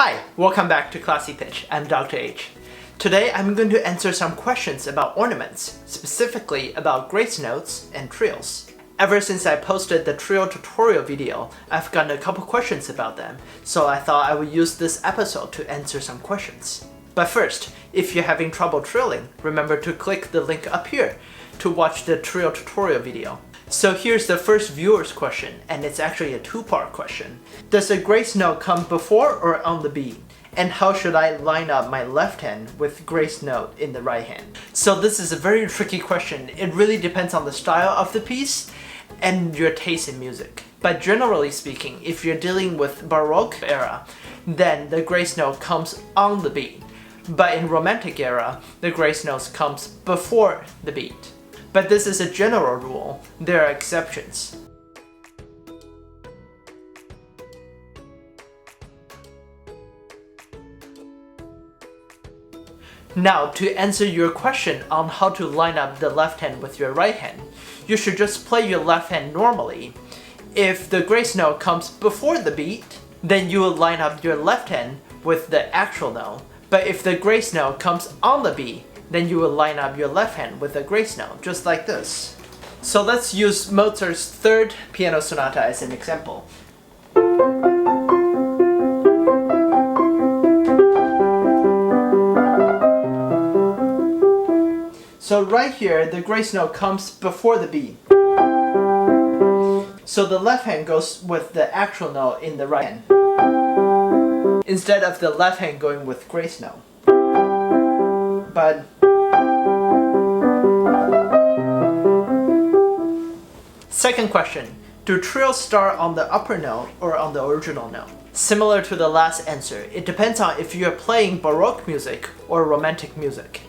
Hi, welcome back to Classy Pitch. I'm Dr. H. Today I'm going to answer some questions about ornaments, specifically about grace notes and trills. Ever since I posted the trill tutorial video, I've gotten a couple questions about them, so I thought I would use this episode to answer some questions. But first, if you're having trouble trilling, remember to click the link up here to watch the trill tutorial video. So here's the first viewer's question, and it's actually a two-part question. Does a grace note come before or on the beat? And how should I line up my left hand with grace note in the right hand? So this is a very tricky question. It really depends on the style of the piece and your taste in music. But generally speaking, if you're dealing with Baroque era, then the grace note comes on the beat. But in Romantic era, the grace note comes before the beat. But this is a general rule. There are exceptions. Now, to answer your question on how to line up the left hand with your right hand, you should just play your left hand normally. If the grace note comes before the beat, then you will line up your left hand with the actual note. But if the grace note comes on the beat, then you will line up your left hand with the grace note, just like this. So let's use Mozart's Third Piano Sonata as an example. So right here, the grace note comes before the beat. So the left hand goes with the actual note in the right hand, instead of the left hand going with grace note. But second question, do trills start on the upper note or on the original note? Similar to the last answer, it depends on if you're playing Baroque music or Romantic music.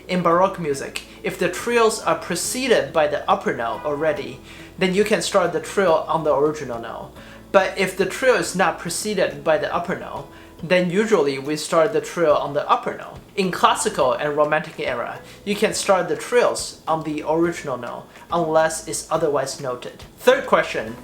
In Baroque music, if the trills are preceded by the upper note already, then you can start the trill on the original note. But if the trill is not preceded by the upper note, then usually we start the trill on the upper note. In Classical and Romantic era, you can start the trills on the original note, unless it's otherwise noted. Third question,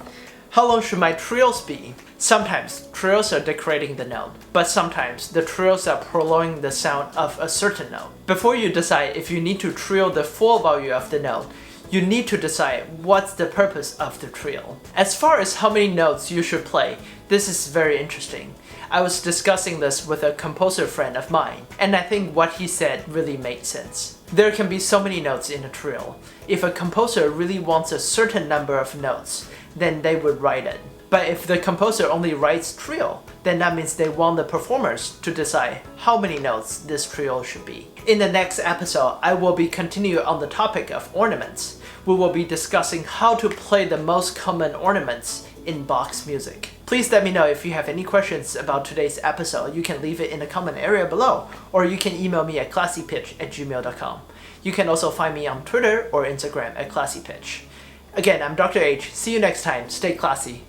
how long should my trills be? Sometimes trills are decorating the note, but sometimes the trills are prolonging the sound of a certain note. Before you decide if you need to trill the full value of the note, you need to decide what's the purpose of the trill. As far as how many notes you should play, this is very interesting. I was discussing this with a composer friend of mine, and I think what he said really made sense. There can be so many notes in a trill. If a composer really wants a certain number of notes, then they would write it. But if the composer only writes trill, then that means they want the performers to decide how many notes this trill should be. In the next episode, I will be continuing on the topic of ornaments. We will be discussing how to play the most common ornaments in Bach's music. Please let me know if you have any questions about today's episode. You can leave it in the comment area below, or you can email me at classypitch@gmail.com. You can also find me on Twitter or Instagram at classypitch. Again, I'm Dr. H. See you next time. Stay classy.